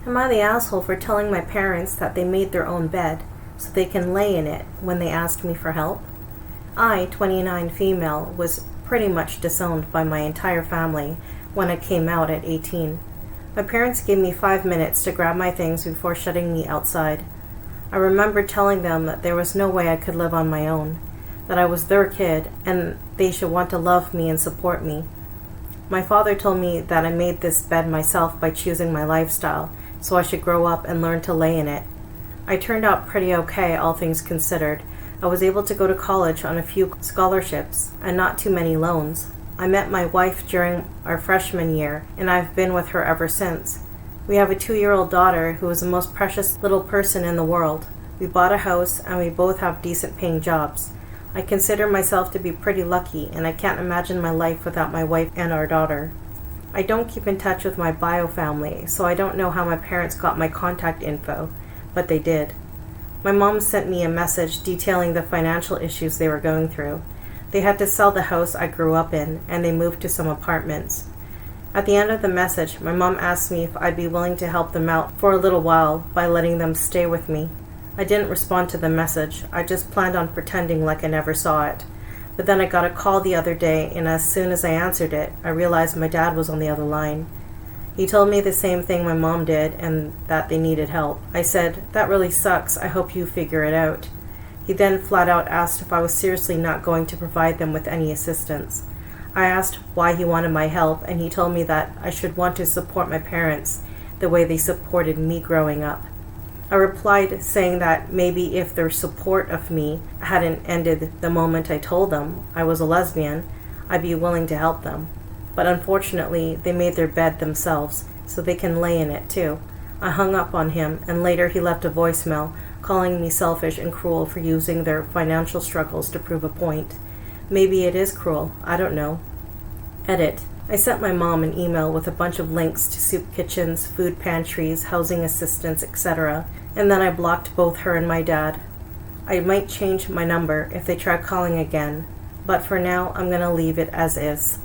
Am I the asshole for telling my parents that they made their own bed so they can lay in it when they asked me for help? I, 29 female, was pretty much disowned by my entire family when I came out at 18. My parents gave me 5 minutes to grab my things before shutting me outside. I remember telling them that there was no way I could live on my own, that I was their kid and they should want to love me and support me. My father told me that I made this bed myself by choosing my lifestyle, so I should grow up and learn to lay in it. I turned out pretty okay, all things considered. I was able to go to college on a few scholarships and not too many loans. I met my wife during our freshman year, and I've been with her ever since. We have a 2-year-old daughter who is the most precious little person in the world. We bought a house, and we both have decent paying jobs. I consider myself to be pretty lucky, and I can't imagine my life without my wife and our daughter. I don't keep in touch with my bio family, so I don't know how my parents got my contact info, but they did. My mom sent me a message detailing the financial issues they were going through. They had to sell the house I grew up in, and they moved to some apartments. At the end of the message, my mom asked me if I'd be willing to help them out for a little while by letting them stay with me. I didn't respond to the message. I just planned on pretending like I never saw it. But then I got a call the other day, and as soon as I answered it, I realized my dad was on the other line. He told me the same thing my mom did, and that they needed help. I said, "That really sucks. I hope you figure it out." He then flat out asked if I was seriously not going to provide them with any assistance. I asked why he wanted my help, and he told me that I should want to support my parents the way they supported me growing up. I replied saying that maybe if their support of me hadn't ended the moment I told them I was a lesbian, I'd be willing to help them. But unfortunately, they made their bed themselves, so they can lay in it too. I hung up on him, and later he left a voicemail calling me selfish and cruel for using their financial struggles to prove a point. Maybe it is cruel, I don't know. Edit. I sent my mom an email with a bunch of links to soup kitchens, food pantries, housing assistance, etc., and then I blocked both her and my dad. I might change my number if they try calling again, but for now I'm going to leave it as is.